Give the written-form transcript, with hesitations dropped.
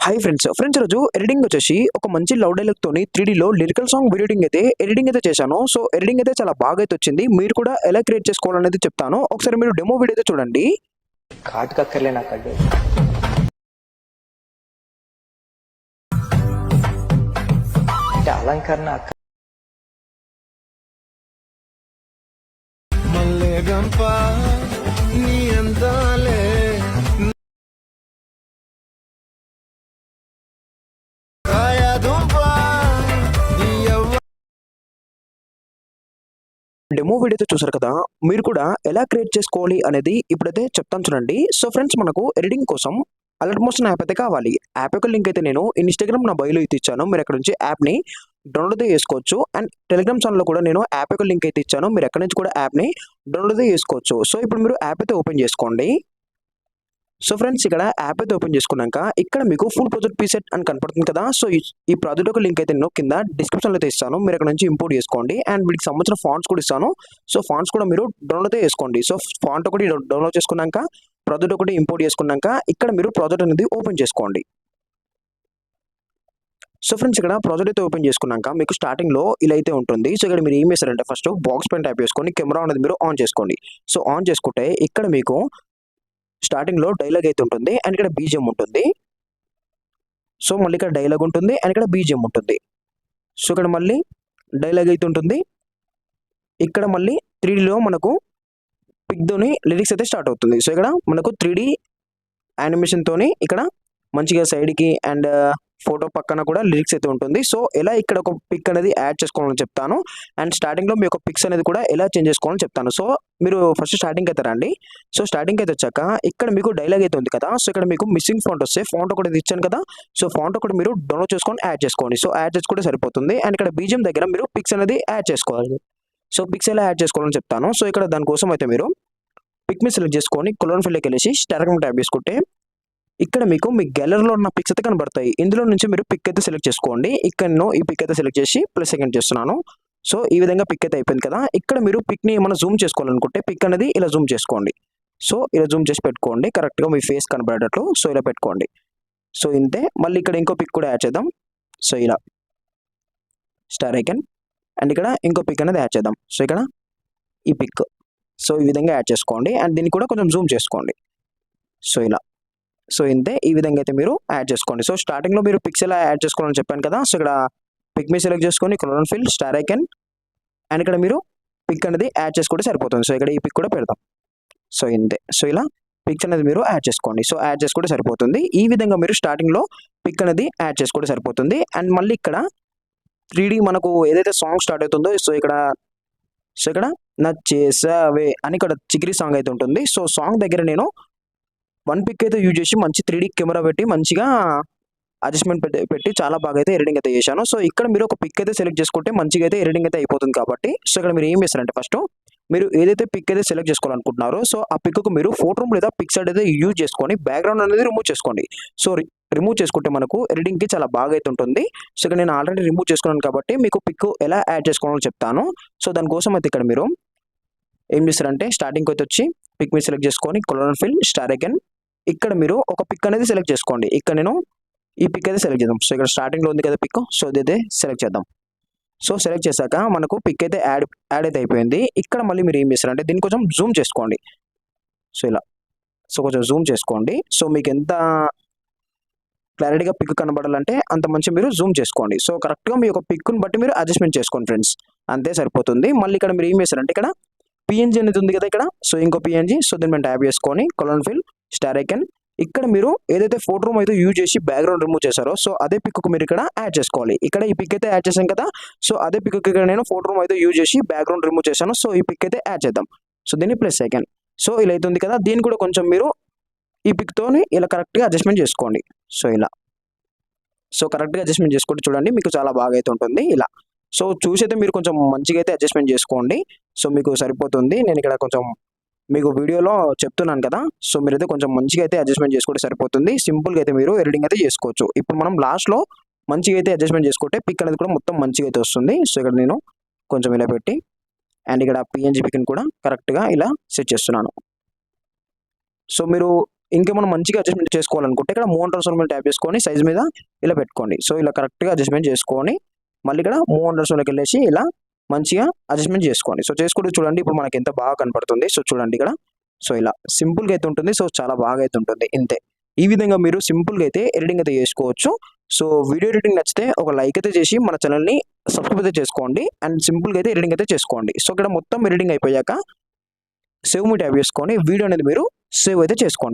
Hi friends రోజు editing వచ్చేసి ఒక మంచి లవ్ డైలాగ్ తోని 3Dలో లిరికల్ సాంగ్ ఎడిటింగ్ అయితే చేశాను. సో ఎడిటింగ్ అయితే చాలా బాగా అయితే వచ్చింది. మీరు కూడా ఎలా క్రియేట్ చేసుకోవాలనేది చెప్తాను. ఒకసారి మీరు డెమో వీడియో అయితే చూడండి. కాటుకక్కర్లే నాకు అడ్డు అంటే అలంకరణ మల్లెగంప నీ అందాలే డెమో వీడియో అయితే చూసారు కదా, మీరు కూడా ఎలా క్రియేట్ చేసుకోవాలి అనేది ఇప్పుడైతే చెప్తాను చూడండి. సో ఫ్రెండ్స్, మనకు ఎడిటింగ్ కోసం అలర్ట్ మోషన్ యాప్ అయితే కావాలి. యాప్ యొక్క లింక్ అయితే నేను ఇన్స్టాగ్రామ్ నా బయోలో అయితే ఇచ్చాను. మీరు అక్కడ నుంచి యాప్ని డౌన్లోడ్ చేసుకోవచ్చు. అండ్ టెలిగ్రామ్ ఛానల్లో కూడా నేను యాప్ యొక్క లింక్ అయితే ఇచ్చాను. మీరు ఎక్కడి నుంచి కూడా యాప్ని డౌన్లోడ్ చేసుకోవచ్చు. సో ఇప్పుడు మీరు యాప్ అయితే ఓపెన్ చేసుకోండి. సో ఫ్రెండ్స్, ఇక్కడ యాప్ అయితే ఓపెన్ చేసుకున్నాక ఇక్కడ మీకు ఫుల్ ప్రాజెక్ట్ పీసెట్ అని కనపడుతుంది కదా. సో ఈ ప్రాజెక్ట్ యొక్క లింక్ అయితే నేను కింద డిస్క్రిప్షన్లో అయితే ఇస్తాను. మీరు అక్కడ నుంచి ఇంపోర్ట్ చేసుకోండి. అండ్ వీటికి సంబంధించిన ఫాంట్స్ కూడా ఇస్తాను. సో ఫాంట్స్ కూడా మీరు డౌన్లోడ్ చేసుకోండి. సో ఫాంట్ ఒకటి డౌన్లోడ్ చేసుకున్నాక ప్రాజెక్ట్ ఒకటి ఇంపోర్ట్ చేసుకున్నాక ఇక్కడ మీరు ప్రాజెక్ట్ అనేది ఓపెన్ చేసుకోండి. సో ఫ్రెండ్స్, ఇక్కడ ప్రాజెక్ట్ అయితే ఓపెన్ చేసుకున్నాక మీకు స్టార్టింగ్లో ఇలా అయితే ఉంటుంది. సో ఇక్కడ మీరు ఏం చేస్తారంటే ఫస్ట్ బాక్స్ పైన టైప్ చేసుకొని కెమెరా అనేది మీరు ఆన్ చేసుకోండి. సో ఆన్ చేసుకుంటే ఇక్కడ మీకు స్టార్టింగ్లో డైలాగ్ అయితే ఉంటుంది అండ్ ఇక్కడ బీజిఎం ఉంటుంది. సో మళ్ళీ ఇక్కడ డైలాగ్ ఉంటుంది అండ్ ఇక్కడ బీజిఎం ఉంటుంది. సో ఇక్కడ మళ్ళీ డైలాగ్ అయితే ఉంటుంది. ఇక్కడ మళ్ళీ 3Dలో మనకు పిక్తోని లిరిక్స్ అయితే స్టార్ట్ అవుతుంది. సో ఇక్కడ మనకు 3D యానిమేషన్తోని ఇక్కడ మంచిగా సైడ్కి అండ్ ఫోటో పక్కన కూడా లిరిక్స్ అయితే ఉంటుంది. సో ఎలా ఇక్కడ ఒక పిక్ అనేది యాడ్ చేసుకోవాలని చెప్తాను. అండ్ స్టార్టింగ్లో మీ యొక్క పిక్స్ అనేది కూడా ఎలా చేంజ్ చేసుకోవాలని చెప్తాను. సో మీరు ఫస్ట్ స్టార్టింగ్ అయితే రండి. సో స్టార్టింగ్ అయితే వచ్చాక ఇక్కడ మీకు డైలాగ్ అయితే ఉంది కదా. సో ఇక్కడ మీకు మిస్సింగ్ ఫాంట్ వస్తే ఫాంట్ ఒకటి ఇచ్చాను కదా. సో ఫాంట్ ఒకటి మీరు డౌన్లోడ్ చేసుకొని యాడ్ చేసుకోండి. సో యాడ్ చేసుకుంటే సరిపోతుంది. అండ్ ఇక్కడ బీజిఎం దగ్గర మీరు పిక్స్ అనేది యాడ్ చేసుకోవాలి. సో పిక్స్ ఎలా యాడ్ చేసుకోవాలని చెప్తాను. సో ఇక్కడ దానికోసం అయితే మీరు పిక్ మీద సెలెక్ట్ చేసుకొని కలర్ ఫిల్లోకి వెళ్ళేసి స్టార్టింగ్ ట్యాప్ చేసుకుంటే ఇక్కడ మీకు మీ గ్యాలరీలో ఉన్న పిక్స్ అయితే కనబడతాయి. ఇందులో నుంచి మీరు పిక్ అయితే సెలెక్ట్ చేసుకోండి. ఇక్కడ నేను ఈ పిక్ అయితే సెలెక్ట్ చేసి ప్లస్ సెకండ్ చేస్తున్నాను. సో ఈ విధంగా పిక్ అయితే అయిపోయింది కదా. ఇక్కడ మీరు పిక్ని ఏమైనా జూమ్ చేసుకోవాలనుకుంటే పిక్ అనేది ఇలా జూమ్ చేసుకోండి. సో ఇలా జూమ్ చేసి పెట్టుకోండి, కరెక్ట్గా మీ ఫేస్ కనబడేటట్లు. సో ఇలా పెట్టుకోండి. సో ఇంతే. మళ్ళీ ఇక్కడ ఇంకో పిక్ కూడా యాడ్ చేద్దాం. సో ఇలా స్టార్ ఐకన్ అండ్ ఇక్కడ ఇంకో పిక్ అనేది యాడ్ చేద్దాం. సో ఇక్కడ ఈ పిక్. సో ఈ విధంగా యాడ్ చేసుకోండి అండ్ దీన్ని కూడా కొంచెం జూమ్ చేసుకోండి. సో ఇలా. సో ఇంతే. ఈ విధంగా అయితే మీరు యాడ్ చేసుకోండి. సో స్టార్టింగ్లో మీరు పిక్స్ ఎలా యాడ్ చేసుకోవాలని చెప్పాను కదా. సో ఇక్కడ పిక్ మీ సెలెక్ట్ చేసుకొని colour fill star icon and ఇక్కడ మీరు పిక్ అనేది యాడ్ చేసుకుంటే సరిపోతుంది. సో ఇక్కడ ఈ పిక్ కూడా పెడతాం. సో ఇంతే. సో ఇలా పిక్స్ అనేది మీరు యాడ్ చేసుకోండి. సో యాడ్ చేసుకుంటే సరిపోతుంది. ఈ విధంగా మీరు స్టార్టింగ్లో పిక్ అనేది యాడ్ చేసుకుంటే సరిపోతుంది. అండ్ మళ్ళీ ఇక్కడ 3D మనకు ఏదైతే సాంగ్ స్టార్ట్ అవుతుందో సో ఇక్కడ నచ్చేసావే అని ఇక్కడ చిగిరి సాంగ్ అయితే ఉంటుంది. సో సాంగ్ దగ్గర నేను వన్ పిక్ అయితే యూజ్ చేసి మంచి 3D కెమెరా పెట్టి మంచిగా అడ్జస్ట్మెంట్ పెట్టి చాలా బాగా అయితే ఎడిటింగ్ అయితే చేశాను. సో ఇక్కడ మీరు ఒక పిక్ అయితే సెలెక్ట్ చేసుకుంటే మంచిగా అయితే ఎడిటింగ్ అయితే అయిపోతుంది కాబట్టి. సో ఇక్కడ మీరు ఏం చేస్తారంటే ఫస్ట్ మీరు ఏదైతే పిక్ అయితే సెలెక్ట్ చేసుకోవాలనుకుంటున్నారో సో ఆ పిక్కు మీరు ఫోటో లేదా పిక్సెడ్ అయితే యూజ్ చేసుకొని బ్యాక్గ్రౌండ్ అనేది రిమూవ్ చేసుకోండి. సో రిమూవ్ చేసుకుంటే మనకు ఎడిటింగ్కి చాలా బాగా అయితే ఉంటుంది. సో ఇక్కడ నేను ఆల్రెడీ రిమూవ్ చేసుకున్నాను కాబట్టి మీకు పిక్ ఎలా యాడ్ చేసుకోవాలో చెప్తాను. సో దానికోసం అయితే ఇక్కడ మీరు ఏం చేస్తారంటే స్టార్టింగ్కి అయితే వచ్చి పిక్ మీద సెలెక్ట్ చేసుకొని కలర్ ఫిల్ స్టార్ ఐకన్ ఇక్కడ మీరు ఒక పిక్ అనేది సెలెక్ట్ చేసుకోండి. ఇక్కడ నేను ఈ పిక్ అయితే సెలెక్ట్ చేద్దాం. సో ఇక్కడ స్టార్టింగ్లో ఉంది కదా పిక్. సో ఇదైతే సెలెక్ట్ చేద్దాం. సో సెలెక్ట్ చేశాక మనకు పిక్ అయితే యాడ్ అయితే అయిపోయింది. ఇక్కడ మళ్ళీ మీరు ఏం చేస్తారంటే దీన్ని కొంచెం జూమ్ చేసుకోండి. సో ఇలా. సో కొంచెం జూమ్ చేసుకోండి. సో మీకు ఎంత క్లారిటీగా పిక్ కనబడాలంటే అంత మంచి మీరు జూమ్ చేసుకోండి. సో కరెక్ట్గా మీ యొక్క పిక్ని బట్టి మీరు అడ్జస్ట్మెంట్ చేసుకోండి ఫ్రెండ్స్. అంతే సరిపోతుంది. మళ్ళీ ఇక్కడ మీరు ఏం చేస్తారంటే ఇక్కడ పిఎన్జీ అనేది ఉంది కదా ఇక్కడ. సో ఇంకో పిఎన్జీ. సో దీన్ని మేము ట్యాప్ చేసుకొని కలర్ ఫిల్ స్టార్ ఐకన్ ఇక్కడ మీరు ఏదైతే ఫోటో రూమ్ అయితే యూజ్ చేసి బ్యాక్గ్రౌండ్ రిమూవ్ చేశారో సో అదే పిక్కు మీరు ఇక్కడ యాడ్ చేసుకోవాలి. ఇక్కడ ఈ పిక్ అయితే యాడ్ చేశాను కదా. సో అదే పిక్ ఇక్కడ నేను ఫోటో రూమ్ అయితే యూజ్ చేసి బ్యాక్గ్రౌండ్ రిమూవ్ చేశాను. సో ఈ పిక్ అయితే యాడ్ చేద్దాం. సో దీన్ని ప్లస్ సెకండ్. సో ఇలా అవుతుంది కదా. దీన్ని కూడా కొంచెం మీరు ఈ పిక్తోని ఇలా కరెక్ట్గా అడ్జస్ట్మెంట్ చేసుకోండి. సో ఇలా. సో కరెక్ట్గా అడ్జస్ట్మెంట్ చేసుకుంటే చూడండి మీకు చాలా బాగా అయితే ఉంటుంది ఇలా. సో చూసైతే మీరు కొంచెం మంచిగా అయితే అడ్జస్ట్మెంట్ చేసుకోండి. సో మీకు సరిపోతుంది. నేను ఇక్కడ కొంచెం మీకు వీడియోలో చెప్తున్నాను కదా. సో మీరైతే కొంచెం మంచిగా అయితే అడ్జస్ట్మెంట్ చేసుకుంటే సరిపోతుంది. సింపుల్గా అయితే మీరు ఎడిటింగ్ అయితే చేసుకోవచ్చు. ఇప్పుడు మనం లాస్ట్లో మంచిగా అయితే అడ్జస్ట్మెంట్ చేసుకుంటే పిక్ అనేది కూడా మొత్తం మంచిగా అయితే వస్తుంది. సో ఇక్కడ నేను కొంచెం ఇలా పెట్టి అండ్ ఇక్కడ పిఎన్జీ పిక్ని కూడా కరెక్ట్గా ఇలా సెట్ చేస్తున్నాను. సో మీరు ఇంకేమైనా మంచిగా అడ్జస్ట్మెంట్ చేసుకోవాలనుకుంటే ఇక్కడ మూవ్ అండ్ ట్రాన్స్ఫార్మ్ ట్యాప్ చేసుకొని సైజ్ మీద ఇలా పెట్టుకోండి. సో ఇలా కరెక్ట్గా అడ్జస్ట్మెంట్ చేసుకొని మళ్ళీ ఇక్కడ మూవ్ అండ్ ట్రాన్స్ఫార్మ్లోకి వెళ్ళేసి ఇలా మంచిగా అడ్జస్ట్మెంట్ చేసుకోండి. సో చేసుకుంటూ చూడండి ఇప్పుడు మనకి ఎంత బాగా కనపడుతుంది. సో చూడండి ఇక్కడ సో ఇలా సింపుల్గా అయితే ఉంటుంది. సో చాలా బాగా అయితే ఉంటుంది. ఇంతే, ఈ విధంగా మీరు సింపుల్గా అయితే ఎడిటింగ్ అయితే చేసుకోవచ్చు. సో వీడియో ఎడిటింగ్ నచ్చితే ఒక లైక్ అయితే చేసి మన ఛానల్ని సబ్స్క్రైబ్ అయితే చేసుకోండి అండ్ సింపుల్గా అయితే ఎడిటింగ్ అయితే చేసుకోండి. సో ఇక్కడ మొత్తం ఎడిటింగ్ అయిపోయాక సేవ్ మీ ట్యాప్ చేసుకొని వీడియో అనేది మీరు సేవ్ అయితే చేసుకోండి.